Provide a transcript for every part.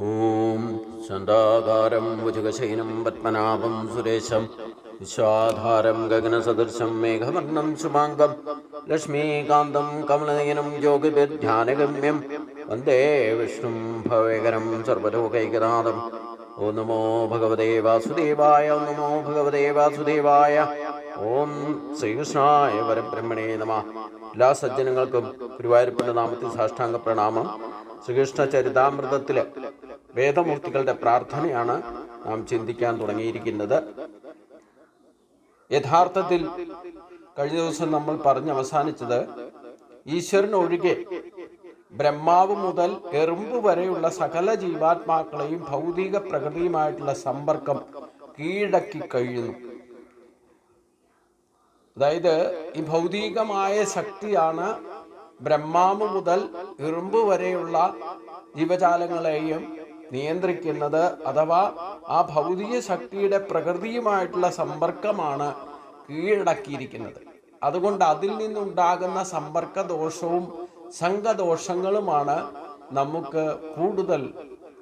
ഓം ശാന്താകാരം ഭുജഗശയനം പത്മനാഭം സുരേശം വിശ്വാധാരം ഗഗനസദൃശം മേഘവർണം ശുഭാംഗം ലക്ഷ്മീകാന്തം കമലനയനം യോഗിഭിർധ്യാനഗമ്യം വന്ദേ വിഷ്ണും ഭവേകരം സർവലോകൈകനാഥം. ഓം നമോ ഭഗവതേ വാസുദേവായ. ഓം നമോ ഭഗവതേ വാസുദേവായ. ഓം ശ്രീകൃഷ്ണായ പരബ്രഹ്മണേ നമഃ. എല്ലാ സജ്ജനങ്ങൾക്കും ഗുരുവായൂരപ്പന്റെ നാമത്തിൽ സാഷ്ടാംഗ പ്രണാമം. ശ്രീകൃഷ്ണ ചരിതാമൃതത്തിലെ വേദമൂർത്തികളുടെ പ്രാർത്ഥനയാണ് നാം ചിന്തിക്കാൻ തുടങ്ങിയിരിക്കുന്നത്. യഥാർത്ഥത്തിൽ കഴിഞ്ഞ ദിവസം നമ്മൾ പറഞ്ഞ് അവസാനിച്ചത് ഈശ്വരനൊഴികെ ബ്രഹ്മാവ് മുതൽ എറുമ്പ് വരെയുള്ള സകല ജീവാത്മാക്കളെയും ഭൗതിക പ്രകൃതിയുമായിട്ടുള്ള സമ്പർക്കം കീഴടക്കി കഴിയുന്നു. അതായത് ഈ ഭൗതികമായ ശക്തിയാണ് ബ്രഹ്മാവ് മുതൽ എറുമ്പ് വരെയുള്ള ജീവജാലങ്ങളെയും നിയന്ത്രിക്കുന്നത്. അഥവാ ആ ഭൗതിക ശക്തിയുടെ പ്രകൃതിയുമായിട്ടുള്ള സമ്പർക്കമാണ് കീഴടക്കിയിരിക്കുന്നത്. അതുകൊണ്ട് അതിൽ നിന്നുണ്ടാകുന്ന സമ്പർക്ക ദോഷവും സംഘദോഷങ്ങളുമാണ് നമുക്ക് കൂടുതൽ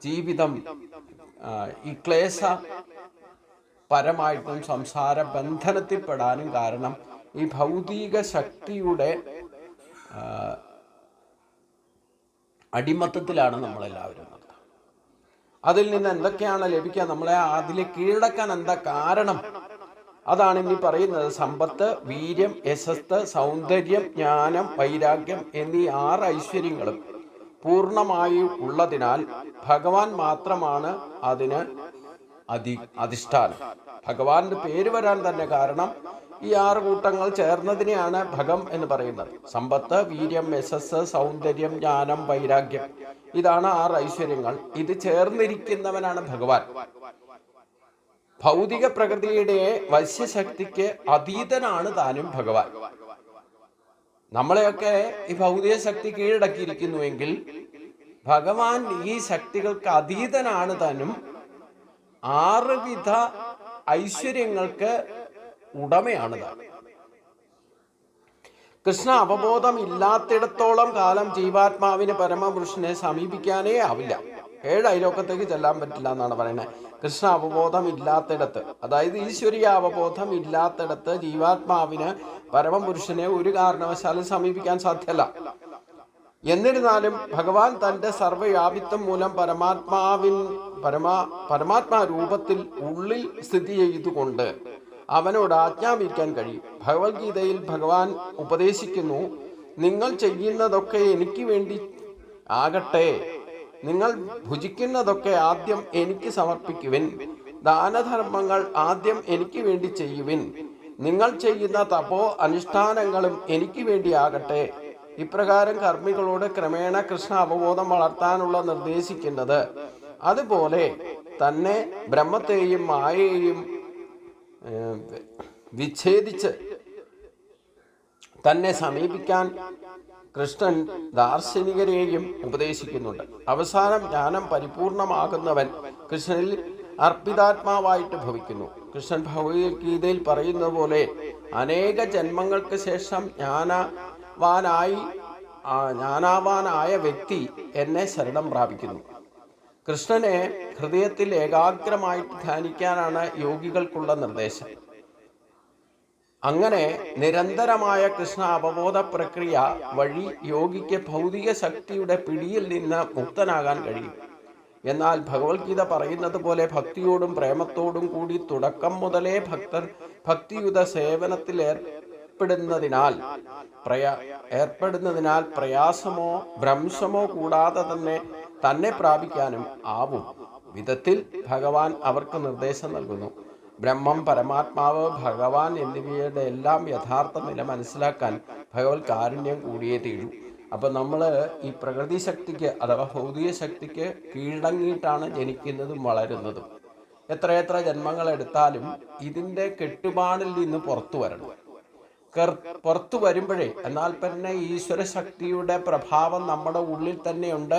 ജീവിതം ഈ ക്ലേശ പരമായിട്ടും സംസാര ബന്ധനത്തിൽപ്പെടാനും കാരണം ഈ ഭൗതിക ശക്തിയുടെ അടിമത്തത്തിലാണ് നമ്മളെല്ലാവരും. അതിൽ നിന്ന് എന്തൊക്കെയാണ് ലഭിക്കുക, നമ്മളെ അതിൽ കീഴടക്കാൻ എന്താ കാരണം, അതാണ് ഇനി പറയുന്നത്. സമ്പത്ത്, വീര്യം, യശസ്സ്, സൗന്ദര്യം, ജ്ഞാനം, വൈരാഗ്യം എന്നീ 6 ഐശ്വര്യങ്ങളും പൂർണ്ണമായി ഉള്ളതിനാൽ ഭഗവാൻ മാത്രമാണ് അതിന് അധിഷ്ഠാനം. ഭഗവാന്റെ പേര് വരാൻ തന്നെ കാരണം ഈ 6 കൂട്ടങ്ങൾ ചേർന്നതിനെയാണ് ഭഗം എന്ന് പറയുന്നത്. സമ്പത്ത്, വീര്യം, യശസ്സ്, സൗന്ദര്യം, ജ്ഞാനം, വൈരാഗ്യം, ഇതാണ് 6 ഐശ്വര്യങ്ങൾ. ഇത് ചേർന്നിരിക്കുന്നവനാണ് ഭഗവാൻ. ഭൗതിക പ്രകൃതിയുടെ വശ്യശക്തിക്ക് അതീതനാണ് താനും ഭഗവാൻ. നമ്മളെയൊക്കെ ഈ ഭൗതിക ശക്തി കീഴടക്കിയിരിക്കുന്നുവെങ്കിൽ ഭഗവാൻ ഈ ശക്തികൾക്ക് അതീതനാണ് താനും. 6 വിധ ഐശ്വര്യങ്ങൾക്ക് ഉടമയാണ് താൻ. കൃഷ്ണ അവബോധം ഇല്ലാത്തിടത്തോളം കാലം ജീവാത്മാവിന് പരമപുരുഷനെ സമീപിക്കാനേ ആവില്ല. 7 അയലോക്കത്തേക്ക് ചെല്ലാൻ പറ്റില്ല എന്നാണ് പറയുന്നത്. കൃഷ്ണ അവബോധം ഇല്ലാത്തിടത്ത്, അതായത് ഈശ്വരീയ അവബോധം ഇല്ലാത്തിടത്ത് ജീവാത്മാവിന് പരമപുരുഷനെ ഒരു കാരണവശാലും സമീപിക്കാൻ സാധ്യമല്ല. എന്നിരുന്നാലും ഭഗവാൻ തന്റെ സർവ്വവ്യാപിത്വം മൂലം പരമാത്മാ രൂപത്തിൽ ഉള്ളിൽ സ്ഥിതി ചെയ്തുകൊണ്ട് അവനോട് ആജ്ഞാപിക്കാൻ കഴിയും. ഭഗവത്ഗീതയിൽ ഭഗവാൻ ഉപദേശിക്കുന്നു, നിങ്ങൾ ചെയ്യുന്നതൊക്കെ എനിക്ക് വേണ്ടി ആകട്ടെ, നിങ്ങൾ ഭുജിക്കുന്നതൊക്കെ ആദ്യം എനിക്ക് സമർപ്പിക്കുവിൻ, ദാനധർമ്മങ്ങൾ ആദ്യം എനിക്ക് വേണ്ടി ചെയ്യുവിൻ, നിങ്ങൾ ചെയ്യുന്ന തപോ അനുഷ്ഠാനങ്ങളും എനിക്ക് വേണ്ടി ആകട്ടെ. ഇപ്രകാരം കർമ്മികളോട് ക്രമേണ കൃഷ്ണ അവബോധം വളർത്താനുള്ള നിർദ്ദേശിക്കുന്നത്. അതുപോലെ തന്നെ ബ്രഹ്മത്തെയും മായയെയും വിച്ഛേദിച്ച് തന്നെ സമീപിക്കാൻ കൃഷ്ണൻ ദാർശനികരെയും ഉപദേശിക്കുന്നുണ്ട്. അവസാനം ജ്ഞാനം പരിപൂർണമാകുന്നവൻ കൃഷ്ണനിൽ അർപ്പിതാത്മാവായിട്ട് ഭവിക്കുന്നു. കൃഷ്ണൻ ഭഗവത്ഗീതയിൽ പറയുന്ന പോലെ അനേക ജന്മങ്ങൾക്ക് ശേഷം ജ്ഞാനാവാനായ വ്യക്തി എന്നെ ശരണം പ്രാപിക്കുന്നു. കൃഷ്ണനെ ഹൃദയത്തിൽ ഏകാഗ്രമായിട്ട് ധ്യാനിക്കാനാണ് യോഗികൾക്കുള്ള നിർദ്ദേശം. അങ്ങനെ നിരന്തരമായ കൃഷ്ണ അവബോധ പ്രക്രിയ വഴി യോഗിക്ക് ഭൗതിക ശക്തിയുടെ പിടിയിൽ നിന്ന് മുക്തനാകാൻ കഴിയും. എന്നാൽ ഭഗവത്ഗീത പറയുന്നത് പോലെ ഭക്തിയോടും പ്രേമത്തോടും കൂടി തുടക്കം മുതലേ ഭക്തർ ഭക്തിയുത സേവനത്തിൽ ഏർപ്പെടുന്നതിനാൽ പ്രയാസമോ ഭ്രംശമോ കൂടാതെ തന്നെ പ്രാപിക്കാനും ആവും വിധത്തിൽ ഭഗവാൻ അവർക്ക് നിർദ്ദേശം നൽകുന്നു. ബ്രഹ്മം, പരമാത്മാവ്, ഭഗവാൻ എന്നിവയുടെ എല്ലാം യഥാർത്ഥ നില മനസ്സിലാക്കാൻ ഭഗവത് കാരുണ്യം കൂടിയേ തീരൂ. അപ്പൊ നമ്മൾ ഈ പ്രകൃതി ശക്തിക്ക് അഥവാ ഭൗതിക ശക്തിക്ക് കീഴടങ്ങിയിട്ടാണ് ജനിക്കുന്നതും വളരുന്നതും. എത്രയെത്ര ജന്മങ്ങൾ എടുത്താലും ഇതിന്റെ കെട്ടുപാടിൽ നിന്ന് പുറത്തു വരണം. പുറത്തു വരുമ്പോഴേ എന്നാൽ പിന്നെ ഈശ്വര ശക്തിയുടെ പ്രഭാവം നമ്മുടെ ഉള്ളിൽ തന്നെയുണ്ട്.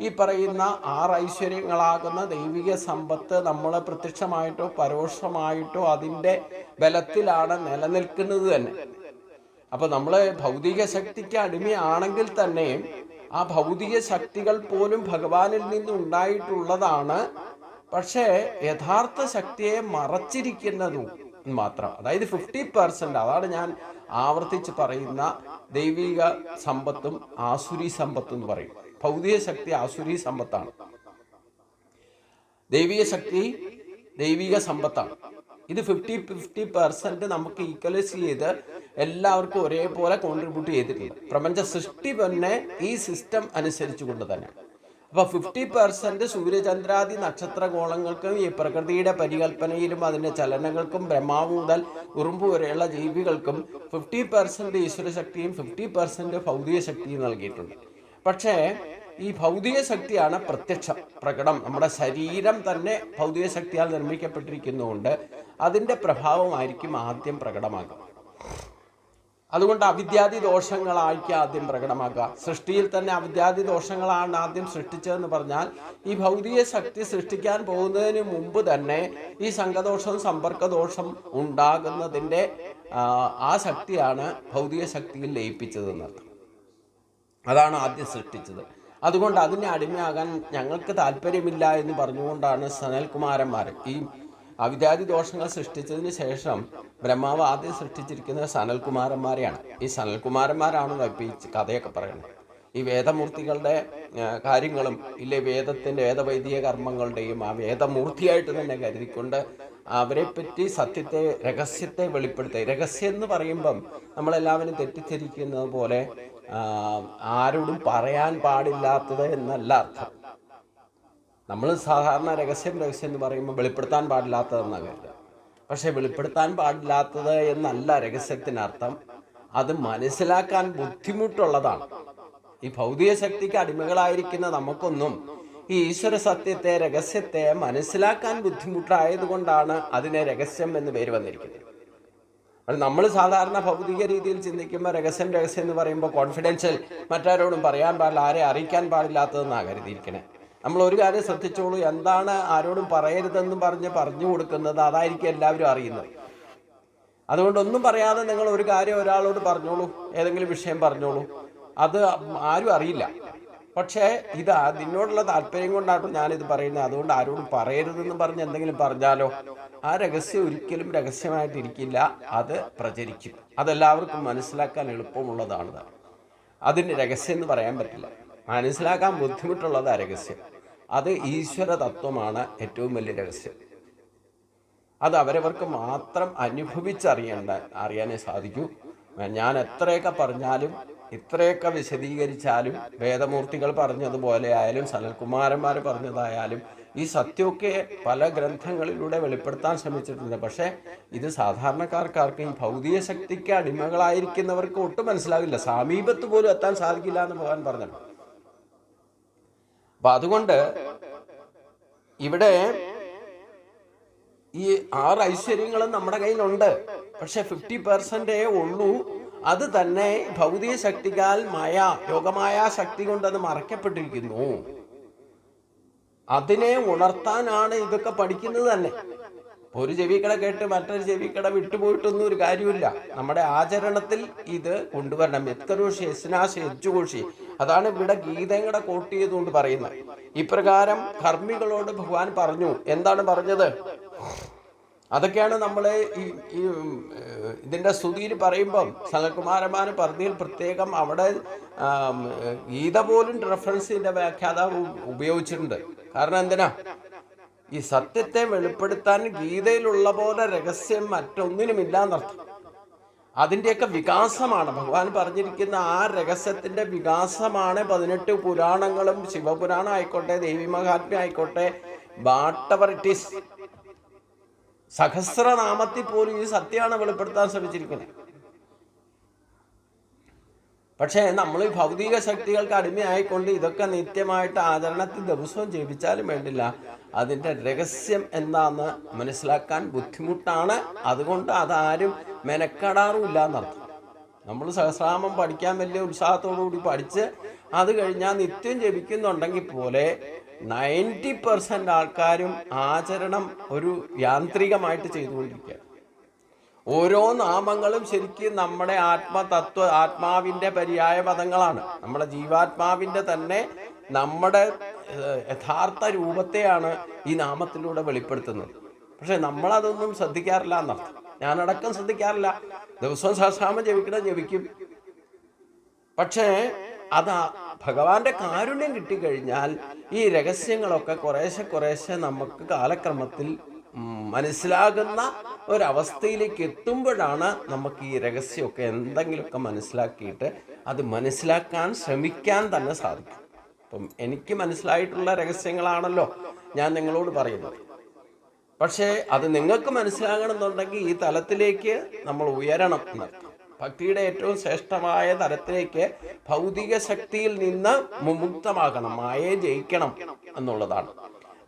ഈ പറയുന്ന 6 ഐശ്വര്യങ്ങളാകുന്ന ദൈവിക സമ്പത്ത് നമ്മളെ പ്രത്യക്ഷമായിട്ടോ പരോക്ഷമായിട്ടോ അതിൻ്റെ ബലത്തിലാണ് നിലനിൽക്കുന്നത് തന്നെ. അപ്പൊ നമ്മൾ ഭൗതിക ശക്തിക്ക് അടിമയാണെങ്കിൽ തന്നെ ആ ഭൗതിക ശക്തികൾ പോലും ഭഗവാനിൽ നിന്നുണ്ടായിട്ടുള്ളതാണ്. പക്ഷേ യഥാർത്ഥ ശക്തിയെ മറച്ചിരിക്കുന്നതും മാത്രം. അതായത് 50%. അതാണ് ഞാൻ ആവർത്തിച്ച് പറയുന്ന ദൈവിക സമ്പത്തും ആസുരി സമ്പത്തും എന്ന് പറയും. ഭൗതിക ശക്തി ആസുരി സമ്പത്താണ്, ദൈവിക ശക്തി ദൈവിക സമ്പത്താണ്. ഇത് 50% നമുക്ക് ഈക്വലൈസ് ചെയ്ത് എല്ലാവർക്കും ഒരേപോലെ കോൺട്രിബ്യൂട്ട് ചെയ്തിട്ടുണ്ട്. പ്രപഞ്ച സൃഷ്ടി തന്നെ ഈ സിസ്റ്റം അനുസരിച്ച് കൊണ്ട് തന്നെ. അപ്പോൾ 50% സൂര്യചന്ദ്രാദി നക്ഷത്രഗോളങ്ങൾക്കും ഈ പ്രകൃതിയുടെ പരികൽപ്പനയിലും അതിൻ്റെ ചലനങ്ങൾക്കും ബ്രഹ്മാവ് മുതൽ ഉറുമ്പ് വരെയുള്ള ജീവികൾക്കും 50% ഈശ്വരശക്തിയും 50% ഭൗതിക ശക്തിയും നൽകിയിട്ടുണ്ട്. പക്ഷേ ഈ ഭൗതിക ശക്തിയാണ് പ്രകടം. നമ്മുടെ ശരീരം തന്നെ ഭൗതിക ശക്തിയാൽ നിർമ്മിക്കപ്പെട്ടിരിക്കുന്നതുകൊണ്ട് അതിൻ്റെ പ്രഭാവമായിരിക്കും ആദ്യം പ്രകടമാകുക. അതുകൊണ്ട് അവിദ്യാദി ദോഷങ്ങളായിരിക്കും ആദ്യം പ്രകടമാക്കുക. സൃഷ്ടിയിൽ തന്നെ അവിദ്യാദി ദോഷങ്ങളാണ് ആദ്യം സൃഷ്ടിച്ചതെന്ന് പറഞ്ഞാൽ ഈ ഭൗതിക ശക്തി സൃഷ്ടിക്കാൻ പോകുന്നതിന് മുമ്പ് തന്നെ ഈ സംഘദോഷവും സമ്പർക്കദോഷം ഉണ്ടാകുന്നതിൻ്റെ ആ ശക്തിയാണ് ഭൗതിക ശക്തിയിൽ ലയിപ്പിച്ചതെന്നർത്ഥം. അതാണ് ആദ്യം സൃഷ്ടിച്ചത്. അതുകൊണ്ട് അതിനെ അടിമയാകാൻ ഞങ്ങൾക്ക് താല്പര്യമില്ല എന്ന് പറഞ്ഞുകൊണ്ടാണ് സനൽകുമാരന്മാർ ഈ അവിദ്യാദി ദോഷങ്ങൾ സൃഷ്ടിച്ചതിന് ശേഷം ബ്രഹ്മാവ് ആദ്യം സൃഷ്ടിച്ചിരിക്കുന്നത് സനൽകുമാരന്മാരെയാണ്. ഈ സനൽകുമാരന്മാരാണ് ഇപ്പം ഈ കഥയൊക്കെ പറയുന്നത്. ഈ വേദമൂർത്തികളുടെ കാര്യങ്ങളും ഇല്ലേ വേദത്തിൻ്റെ വേദവൈദിക കർമ്മങ്ങളുടെയും ആ വേദമൂർത്തിയായിട്ട് തന്നെ കരുതിക്കൊണ്ട് അവരെപ്പറ്റി സത്യത്തെ രഹസ്യത്തെ വെളിപ്പെടുത്തുക. രഹസ്യം എന്ന് പറയുമ്പം നമ്മളെല്ലാവരും തെറ്റിദ്ധരിക്കുന്നത് പോലെ ആരോടും പറയാൻ പാടില്ലാത്തത് എന്നല്ല അർത്ഥം. നമ്മൾ സാധാരണ രഹസ്യം എന്ന് പറയുമ്പോൾ വെളിപ്പെടുത്താൻ പാടില്ലാത്തതെന്നാണ് കരുതുക. പക്ഷെ വെളിപ്പെടുത്താൻ പാടില്ലാത്തത് എന്നല്ല രഹസ്യത്തിനർത്ഥം. അത് മനസ്സിലാക്കാൻ ബുദ്ധിമുട്ടുള്ളതാണ്. ഈ ഭൗതിക ശക്തിക്ക് അടിമകളായിരിക്കുന്ന നമുക്കൊന്നും ഈ ഈശ്വര സത്യത്തെ രഹസ്യത്തെ മനസ്സിലാക്കാൻ ബുദ്ധിമുട്ടായതുകൊണ്ടാണ് അതിനെ രഹസ്യം എന്ന് പേര് വന്നിരിക്കുന്നത്. നമ്മൾ സാധാരണ ഭൗതിക രീതിയിൽ ചിന്തിക്കുമ്പോൾ രഹസ്യം എന്ന് പറയുമ്പോൾ കോൺഫിഡൻഷ്യൽ, മറ്റാരോടും പറയാൻ പാടില്ല, ആരെ അറിയിക്കാൻ പാടില്ലാത്തതെന്നാണ് കരുതിയിരിക്കണേ. നമ്മൾ ഒരു കാര്യം ശ്രദ്ധിച്ചോളൂ, എന്താണ് ആരോടും പറയരുതെന്ന് പറഞ്ഞു കൊടുക്കുന്നത് അതായിരിക്കും എല്ലാവരും അറിയുന്നത്. അതുകൊണ്ട് ഒന്നും പറയാതെ നിങ്ങൾ ഒരു കാര്യം ഒരാളോട് പറഞ്ഞോളൂ, ഏതെങ്കിലും വിഷയം പറഞ്ഞോളൂ, അത് ആരും അറിയില്ല. പക്ഷേ ഇത് അതിനോടുള്ള താല്പര്യം കൊണ്ടാണ് ഞാനിത് പറയുന്നത്. അതുകൊണ്ട് ആരോടും പറയരുതെന്ന് പറഞ്ഞ് എന്തെങ്കിലും പറഞ്ഞാലോ ആ രഹസ്യം ഒരിക്കലും രഹസ്യമായിട്ടിരിക്കില്ല, അത് പ്രചരിക്കും. അതെല്ലാവർക്കും മനസ്സിലാക്കാൻ എളുപ്പമുള്ളതാണ്. അതിന് രഹസ്യം എന്ന് പറയാൻ പറ്റില്ല, മനസ്സിലാക്കാൻ ബുദ്ധിമുട്ടുള്ളത് ആ രഹസ്യം. അത് ഈശ്വര തത്വമാണ് ഏറ്റവും വലിയ രഹസ്യം. അത് അവരവർക്ക് മാത്രം അറിയാനേ സാധിക്കൂ. ഞാൻ എത്രയൊക്കെ പറഞ്ഞാലും ഇത്രയൊക്കെ വിശദീകരിച്ചാലും വേദമൂർത്തികൾ പറഞ്ഞതുപോലെ ആയാലും സനൽകുമാരന്മാർ പറഞ്ഞതായാലും ഈ സത്യമൊക്കെ പല ഗ്രന്ഥങ്ങളിലൂടെ വെളിപ്പെടുത്താൻ ശ്രമിച്ചിട്ടുണ്ട്. പക്ഷേ ഇത് സാധാരണക്കാർക്ക് ഈ ഭൗതിക ശക്തിക്ക് അടിമകളായിരിക്കുന്നവർക്ക് ഒട്ടും മനസ്സിലാകില്ല, സമീപത്ത് പോലും എത്താൻ സാധിക്കില്ല എന്ന് ഭഗവാൻ പറഞ്ഞല്ലോ. അപ്പം അതുകൊണ്ട് ഇവിടെ ഈ 6 ഐശ്വര്യങ്ങളും നമ്മുടെ കയ്യിലുണ്ട്. പക്ഷെ 50% ഉള്ളൂ. അത് തന്നെ ഭൗതിക ശക്തിക്കാൽ യോഗമായ ശക്തി കൊണ്ട് അത് മറയ്ക്കപ്പെട്ടിരിക്കുന്നു. അതിനെ ഉണർത്താനാണ് ഇതൊക്കെ പഠിക്കുന്നത് തന്നെ. ഒരു ചെവിക്കട കേട്ട് മറ്റൊരു ചെവിക്കട വിട്ടുപോയിട്ടൊന്നും ഒരു കാര്യമില്ല. നമ്മുടെ ആചരണത്തിൽ ഇത് കൊണ്ടുവരണം. എത്കരോഷി യസ്നാശി യജ്ജുഘോഷി, അതാണ് ഇവിടെ ഗീതയുടെ കോട്ട് ചെയ്തുകൊണ്ട് പറയുന്നത്. ഇപ്രകാരം കർമ്മികളോട് ഭഗവാൻ പറഞ്ഞു. എന്താണ് പറഞ്ഞത്? അതൊക്കെയാണ് നമ്മൾ ഈ ഇതിൻ്റെ സ്തുതിയിൽ പറയുമ്പം സനൽകുമാരന്മാർ പറഞ്ഞതിൽ പ്രത്യേകം അവിടെ ഗീത പോലും റെഫറൻസിൻ്റെ വ്യാഖ്യാതാവ് ഉപയോഗിച്ചിട്ടുണ്ട്. കാരണം എന്തിനാ? ഈ സത്യത്തെ വെളിപ്പെടുത്താൻ ഗീതയിലുള്ള പോലെ രഹസ്യം മറ്റൊന്നിനുമില്ല എന്നർത്ഥം. അതിൻ്റെയൊക്കെ വികാസമാണ് ഭഗവാൻ പറഞ്ഞിരിക്കുന്ന. ആ രഹസ്യത്തിൻ്റെ വികാസമാണ് 18 പുരാണങ്ങളും, ശിവപുരാണം ആയിക്കോട്ടെ, ദേവീമഹാത്മ്യം ആയിക്കോട്ടെ, വാട്ടെവർ ഇറ്റ് ഈസ്, സഹസ്രനാമത്തിൽ പോലും ഈ സത്യമാണ് വെളിപ്പെടുത്താൻ ശ്രമിച്ചിരിക്കുന്നത്. പക്ഷേ നമ്മൾ ഈ ഭൗതിക ശക്തികൾക്ക് അടിമയായിക്കൊണ്ട് ഇതൊക്കെ നിത്യമായിട്ട് ആചരണത്തിൽ ദിവസവും ജപിച്ചാലും വേണ്ടില്ല, അതിൻ്റെ രഹസ്യം എന്താണെന്ന് മനസ്സിലാക്കാൻ ബുദ്ധിമുട്ടാണ്. അതുകൊണ്ട് അതാരും മെനക്കെടാറുമില്ല എന്നർത്ഥം. നമ്മൾ സഹസ്രനാമം പഠിക്കാൻ വലിയ ഉത്സാഹത്തോടു കൂടി പഠിച്ച് അത് കഴിഞ്ഞാൽ നിത്യം ജപിക്കുന്നുണ്ടെങ്കിൽ പോലെ 90% ആൾക്കാരും ആചരണം ഒരു യാന്ത്രികമായിട്ട് ചെയ്തുകൊണ്ടിരിക്കുക. ഓരോ നാമങ്ങളും ശരിക്കും നമ്മുടെ ആത്മാവിൻ്റെ പര്യായ പദങ്ങളാണ്. നമ്മുടെ ജീവാത്മാവിൻ്റെ തന്നെ നമ്മുടെ യഥാർത്ഥ രൂപത്തെയാണ് ഈ നാമത്തിലൂടെ വെളിപ്പെടുത്തുന്നത്. പക്ഷെ നമ്മളതൊന്നും ശ്രദ്ധിക്കാറില്ല എന്നർത്ഥം. ഞാനടക്കം ശ്രദ്ധിക്കാറില്ല. ദിവസവും സഹസ്രനാമം ജപിക്കും. പക്ഷേ അത് ഭഗവാന്റെ കാരുണ്യം കിട്ടിക്കഴിഞ്ഞാൽ ഈ രഹസ്യങ്ങളൊക്കെ കുറേശ്ശെ നമുക്ക് കാലക്രമത്തിൽ മനസ്സിലാകുന്ന ഒരവസ്ഥയിലേക്ക് എത്തുമ്പോഴാണ് നമുക്ക് ഈ രഹസ്യമൊക്കെ എന്തെങ്കിലുമൊക്കെ മനസ്സിലാക്കിയിട്ട് അത് മനസ്സിലാക്കാൻ ശ്രമിക്കാൻ തന്നെ സാധിക്കും. അപ്പം എനിക്ക് മനസ്സിലായിട്ടുള്ള രഹസ്യങ്ങളാണല്ലോ ഞാൻ നിങ്ങളോട് പറയുന്നത്. പക്ഷേ അത് നിങ്ങൾക്ക് മനസ്സിലാകണമെന്നുണ്ടെങ്കിൽ ഈ തലത്തിലേക്ക് നമ്മൾ ഉയരണം എന്നർത്ഥം. ഭക്തിയുടെ ഏറ്റവും ശ്രേഷ്ഠമായ തലത്തിലേക്ക് ഭൗതിക ശക്തിയിൽ നിന്ന് മുക്തമാകണം, മായയെ ജയിക്കണം എന്നുള്ളതാണ്.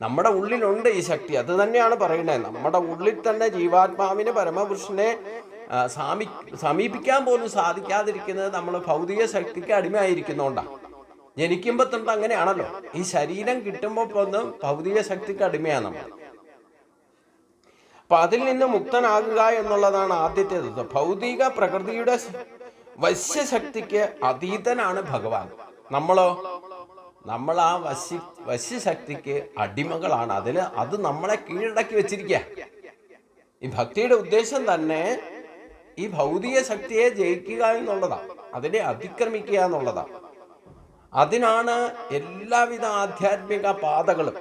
നമ്മുടെ ഉള്ളിലുണ്ട് ഈ ശക്തി. അത് തന്നെയാണ് പറയുന്നത്. നമ്മുടെ ഉള്ളിൽ തന്നെ ജീവാത്മാവിന് പരമപുരുഷനെ സമീപിക്കാൻ പോലും സാധിക്കാതിരിക്കുന്നത് നമ്മൾ ഭൗതിക ശക്തിക്ക് അടിമയായിരിക്കുന്നതുകൊണ്ടാണ്. ജനിക്കുമ്പോൾ തൊട്ട് അങ്ങനെയാണല്ലോ. ഈ ശരീരം കിട്ടുമ്പോൾ പോലും ഭൗതിക ശക്തിക്ക് അടിമയാണ് നമ്മൾ. അപ്പൊ അതിൽ നിന്ന് മുക്തനാകുക എന്നുള്ളതാണ് ആദ്യത്തെ തത്വം. ഭൗതിക പ്രകൃതിയുടെ വശ്യശക്തിക്ക് അതീതനാണ് ഭഗവാൻ. നമ്മൾ ആ വശ്യശക്തിക്ക് അടിമകളാണ്. അത് നമ്മളെ കീഴടക്കി വെച്ചിരിക്കുക. ഈ ഭക്തിയുടെ ഉദ്ദേശം തന്നെ ഈ ഭൗതിക ശക്തിയെ ജയിക്കുക എന്നുള്ളതാണ്, അതിനെ അതിക്രമിക്കുക എന്നുള്ളതാണ്. അതിനാണ് എല്ലാവിധ ആധ്യാത്മിക പാതകളും.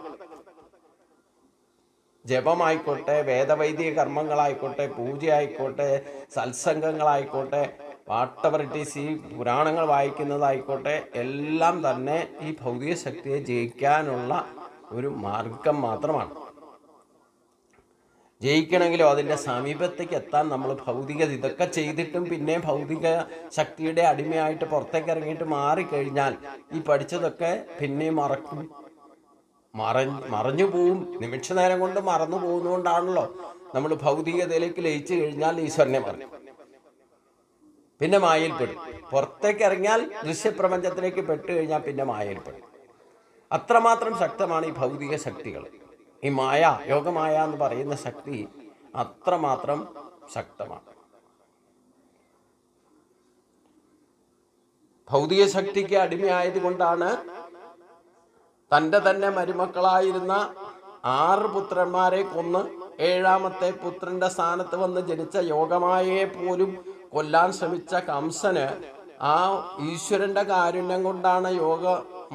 ജപമായിക്കോട്ടെ, വേദവൈദിക കർമ്മങ്ങളായിക്കോട്ടെ, പൂജയായിക്കോട്ടെ, സത്സംഗങ്ങളായിക്കോട്ടെ, വാട്ടവറിറ്റീസ്, പുരാണങ്ങൾ വായിക്കുന്നതായിക്കോട്ടെ, എല്ലാം തന്നെ ഈ ഭൗതിക ശക്തിയെ ജയിക്കാനുള്ള ഒരു മാർഗം മാത്രമാണ്. ജയിക്കണമെങ്കിലോ അതിൻ്റെ സമീപത്തേക്ക് എത്താൻ നമ്മൾ ഇതൊക്കെ ചെയ്തിട്ടും പിന്നെ ഭൗതിക ശക്തിയുടെ അടിമയായിട്ട് പുറത്തേക്ക് ഇറങ്ങിയിട്ട് മാറിക്കഴിഞ്ഞാൽ ഈ പഠിച്ചതൊക്കെ പിന്നെ മറഞ്ഞു പോവും. നിമിഷ നേരം കൊണ്ട് മറന്നു പോകുന്നതുകൊണ്ടാണല്ലോ നമ്മൾ ഭൗതികതയിലേക്ക് ലയിച്ചു കഴിഞ്ഞാൽ ഈശ്വരനെ മറക്കും, പിന്നെ മായയിൽപ്പെടും. പുറത്തേക്ക് ഇറങ്ങിയാൽ ദൃശ്യപ്രപഞ്ചത്തിലേക്ക് പെട്ടു കഴിഞ്ഞാൽ പിന്നെ മായയിൽപ്പെടും. അത്രമാത്രം ശക്തമാണ് ഈ ഭൗതിക ശക്തികൾ. ഈ മായ, യോഗമായ എന്ന് പറയുന്ന ശക്തി അത്രമാത്രം ശക്തമാണ്. ഭൗതിക ശക്തിക്ക് അടിമയായത് കൊണ്ടാണ് തൻ്റെ തന്നെ മരുമക്കളായിരുന്ന 6 പുത്രന്മാരെ കൊന്ന് 7ാമത്തെ പുത്രന്റെ സ്ഥാനത്ത് വന്ന് ജനിച്ച യോഗമായയെ പോലും കൊല്ലാൻ ശ്രമിച്ച കംസന് ആ ഈശ്വരന്റെ കാരുണ്യം കൊണ്ടാണ്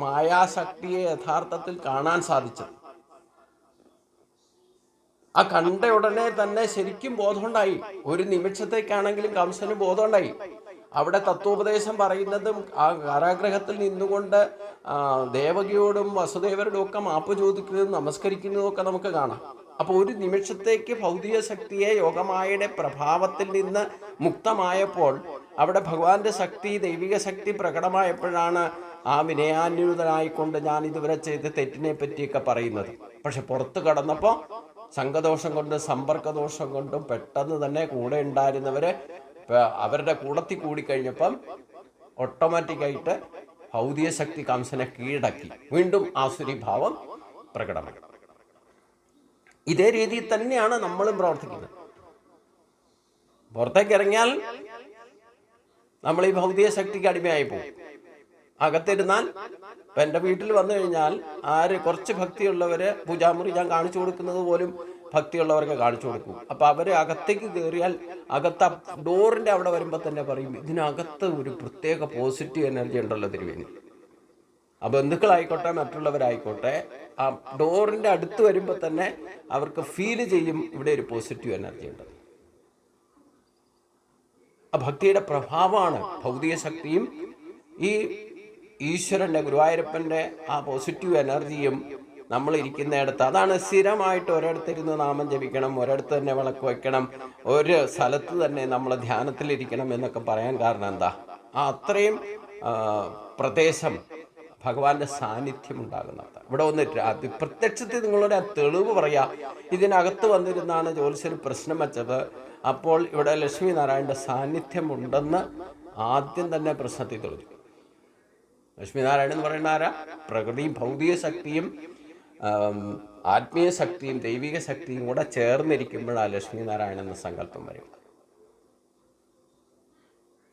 മായാശക്തിയെ യഥാർത്ഥത്തിൽ കാണാൻ സാധിച്ചത്. ആ കണ്ട ഉടനെ തന്നെ ശരിക്കും ബോധമുണ്ടായി. ഒരു നിമിഷത്തേക്കാണെങ്കിലും കംസന് ബോധമുണ്ടായി. അവിടെ തത്വോപദേശം പറയുന്നതും ആ കാരാഗ്രഹത്തിൽ നിന്നുകൊണ്ട് ദേവകിയോടും വസുദേവരോടും ഒക്കെ മാപ്പ് ചോദിക്കുന്നതും നമസ്കരിക്കുന്നതും ഒക്കെ നമുക്ക് കാണാം. അപ്പോൾ ഒരു നിമിഷത്തേക്ക് ഭൗതിക ശക്തിയെ യോഗമായയുടെ പ്രഭാവത്തിൽ നിന്ന് മുക്തമായപ്പോൾ അവിടെ ഭഗവാന്റെ ശക്തി, ദൈവിക ശക്തി പ്രകടമായപ്പോഴാണ് ആ വിനയാന്വിതനായിക്കൊണ്ട് ഞാൻ ഇതുവരെ ചെയ്ത തെറ്റിനെ പറ്റിയൊക്കെ പറയുന്നത്. പക്ഷെ പുറത്ത് കടന്നപ്പോൾ സംഘദോഷം കൊണ്ടും സമ്പർക്കദോഷം കൊണ്ടും പെട്ടെന്ന് തന്നെ കൂടെ ഉണ്ടായിരുന്നവര് അവരുടെ കൂടത്തിൽ കൂടിക്കഴിഞ്ഞപ്പം ഓട്ടോമാറ്റിക്കായിട്ട് ഭൗതിക ശക്തി കംസനെ കീഴടക്കി. വീണ്ടും ആസുരി ഭാവം പ്രകടമായി. ഇതേ രീതിയിൽ തന്നെയാണ് നമ്മളും പ്രവർത്തിക്കുന്നത്. പുറത്തേക്ക് ഇറങ്ങിയാൽ നമ്മൾ ഈ ഭൗതിക ശക്തിക്ക് അടിമയായി പോകും. അകത്തിരുന്നാൽ ഇപ്പം എൻ്റെ വീട്ടിൽ വന്നു കഴിഞ്ഞാൽ കുറച്ച് ഭക്തിയുള്ളവര് പൂജാമുറി ഞാൻ കാണിച്ചു കൊടുക്കുന്നത് പോലും ഭക്തിയുള്ളവർക്ക് കാണിച്ചു കൊടുക്കും. അപ്പം അവർ അകത്തേക്ക് കയറിയാൽ അകത്ത് ഡോറിൻ്റെ അവിടെ വരുമ്പോൾ തന്നെ പറയും, ഇതിനകത്ത് ഒരു പ്രത്യേക പോസിറ്റീവ് എനർജി ഉണ്ടല്ലോ തിരുവേനി. ആ ബന്ധുക്കളായിക്കോട്ടെ മറ്റുള്ളവരായിക്കോട്ടെ ആ ഡോറിൻ്റെ അടുത്ത് വരുമ്പോൾ തന്നെ അവർക്ക് ഫീല് ചെയ്യും ഇവിടെ ഒരു പോസിറ്റീവ് എനർജി ഉണ്ട്. ആ ഭക്തിയുടെ പ്രഭാവമാണ് ഭൗതിക ശക്തിയും ഈ ഈശ്വരൻ്റെ ഗുരുവായൂരപ്പൻ്റെ ആ പോസിറ്റീവ് എനർജിയും നമ്മൾ ഇരിക്കുന്നിടത്ത്. അതാണ് സ്ഥിരമായിട്ട് ഒരിടത്തിരുന്ന് നാമം ജപിക്കണം, ഒരിടത്ത് തന്നെ വിളക്ക് വയ്ക്കണം, ഒരു സ്ഥലത്ത് തന്നെ നമ്മൾ ധ്യാനത്തിലിരിക്കണം എന്നൊക്കെ പറയാൻ കാരണം എന്താ? ആ അത്രയും പ്രദേശം ഭഗവാന്റെ സാന്നിധ്യം ഉണ്ടാകുന്നത്. ഇവിടെ വന്നിട്ട് പ്രത്യക്ഷത്തിൽ നിങ്ങളുടെ തെളിവ് പറയാ. ഇതിനകത്ത് വന്നിരുന്നാണ് ജ്യോത്സ്യന് പ്രശ്നം വെച്ചത്. അപ്പോൾ ഇവിടെ ലക്ഷ്മി നാരായണന്റെ സാന്നിധ്യം ഉണ്ടെന്ന് ആദ്യം തന്നെ പ്രശ്നത്തിൽ തെളിഞ്ഞു. ലക്ഷ്മി നാരായണൻ എന്ന് പറയുന്ന ആരാ? പ്രകൃതിയും ഭൗതിക ശക്തിയും ആത്മീയ ശക്തിയും ദൈവിക ശക്തിയും കൂടെ ചേർന്നിരിക്കുമ്പോഴാണ് ലക്ഷ്മി നാരായണൻ എന്ന സങ്കല്പം വരും.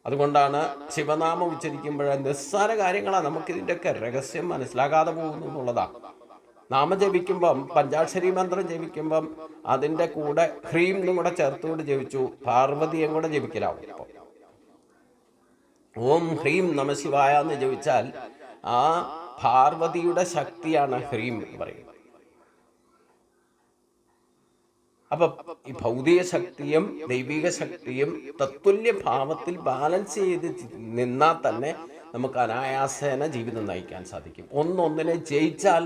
അതുകൊണ്ടാണ് ശിവനാമം ഉച്ചരിക്കുമ്പോൾ നിസ്സാര കാര്യങ്ങളാണ് നമുക്കിതിൻ്റെയൊക്കെ രഹസ്യം മനസ്സിലാകാതെ പോകുന്നു എന്നുള്ളതാണ്. നാമം ജപിക്കുമ്പം പഞ്ചാക്ഷരി മന്ത്രം ജപിക്കുമ്പം അതിൻ്റെ കൂടെ ഹ്രീം എന്നും കൂടെ ചേർത്തുകൊണ്ട് ജപിച്ചു പാർവതിയും കൂടെ ജപിക്കലാവും. ഇപ്പോൾ ഓം ഹ്രീം നമശിവായ എന്ന് ജപിച്ചാൽ ആ പാർവതിയുടെ ശക്തിയാണ് ഹ്രീം എന്ന് പറയുന്നത്. അപ്പൊ ഈ ഭൗതിക ശക്തിയും ദൈവിക ശക്തിയും തത്തുല്യ ഭാവത്തിൽ ബാലൻസ് ചെയ്ത് നിന്നാൽ തന്നെ നമുക്ക് അനായാസേന ജീവിതം നയിക്കാൻ സാധിക്കും. ഒന്നൊന്നിനെ ജയിച്ചാൽ,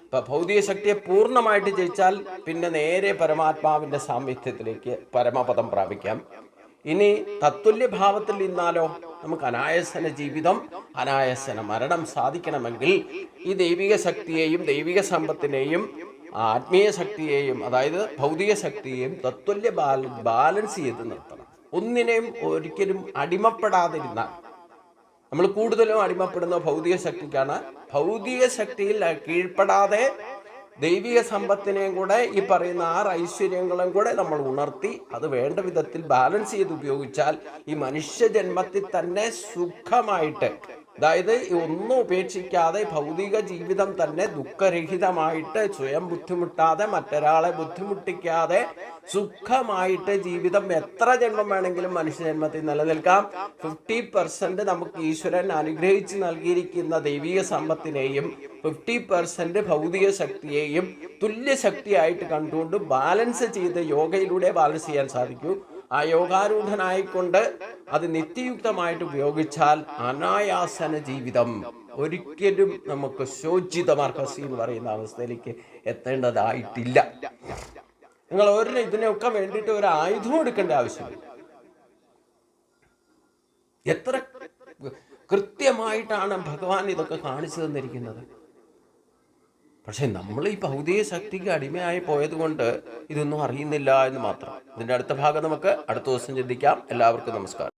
ഇപ്പൊ ഭൗതിക ശക്തിയെ പൂർണ്ണമായിട്ട് ജയിച്ചാൽ പിന്നെ നേരെ പരമാത്മാവിന്റെ സാമീപ്യത്തിലേക്ക് പരമപദം പ്രാപിക്കാം. ഇനി തത്തുല്യ ഭാവത്തിൽ നിന്നാലോ നമുക്ക് അനായാസന ജീവിതം, അനായാസന മരണം സാധിക്കണമെങ്കിൽ ഈ ദൈവിക ശക്തിയെയും ദൈവിക സമ്പത്തിനെയും ആത്മീയ ശക്തിയെയും, അതായത് ഭൗതിക ശക്തിയെയും തത്തുല്യ ബാലൻസ് ചെയ്ത് നിർത്തണം. ഒന്നിനെയും ഒരിക്കലും അടിമപ്പെടാതിരുന്നാൽ, നമ്മൾ കൂടുതലും അടിമപ്പെടുന്ന ഭൗതിക ശക്തിക്കാണ്. ഭൗതിക ശക്തിയിൽ കീഴ്പ്പെടാതെ ദൈവിക സമ്പത്തിനെയും കൂടെ ഈ പറയുന്ന 6 ഐശ്വര്യങ്ങളും കൂടെ നമ്മൾ ഉണർത്തി അത് വേണ്ട വിധത്തിൽ ബാലൻസ് ചെയ്ത് ഉപയോഗിച്ചാൽ ഈ മനുഷ്യജന്മത്തിൽ തന്നെ സുഖമായിട്ട്, അതായത് ഒന്നും ഉപേക്ഷിക്കാതെ ഭൗതിക ജീവിതം തന്നെ ദുഃഖരഹിതമായിട്ട്, സ്വയം ബുദ്ധിമുട്ടാതെ, മറ്റൊരാളെ ബുദ്ധിമുട്ടിക്കാതെ സുഖമായിട്ട് ജീവിതം എത്ര ജന്മം വേണമെങ്കിലും മനുഷ്യജന്മത്തിൽ നിലനിൽക്കാം. 50% നമുക്ക് ഈശ്വരൻ അനുഗ്രഹിച്ച് നൽകിയിരിക്കുന്ന ദൈവിക സമ്പത്തിനെയും 50% ഭൗതിക ശക്തിയെയും തുല്യ ശക്തിയായിട്ട് കണ്ടുകൊണ്ട് ബാലൻസ് ചെയ്ത് യോഗയിലൂടെ ബാലൻസ് ചെയ്യാൻ സാധിക്കൂ. ആ യോഗാരൂഢനായിക്കൊണ്ട് അത് നിത്യയുക്തമായിട്ട് ഉപയോഗിച്ചാൽ അനായാസന ജീവിതം ഒരിക്കലും നമുക്ക് ശോചിത മാർഗസി എന്ന് പറയുന്ന അവസ്ഥയിലേക്ക് എത്തേണ്ടതായിട്ടില്ല. നിങ്ങൾ ഓരോ ഇതിനൊക്കെ വേണ്ടിയിട്ട് ഒരു ആയുധം എടുക്കേണ്ട ആവശ്യമില്ല. എത്ര കൃത്യമായിട്ടാണ് ഭഗവാൻ ഇതൊക്കെ കാണിച്ചു തന്നിരിക്കുന്നത്. പക്ഷെ നമ്മൾ ഈ ഭൗതിക ശക്തിക്ക് അടിമയായി പോയത് കൊണ്ട് ഇതൊന്നും അറിയുന്നില്ല എന്ന് മാത്രം. ഇതിൻ്റെ അടുത്ത ഭാഗം നമുക്ക് അടുത്ത ദിവസം ചിന്തിക്കാം. എല്ലാവർക്കും നമസ്കാരം.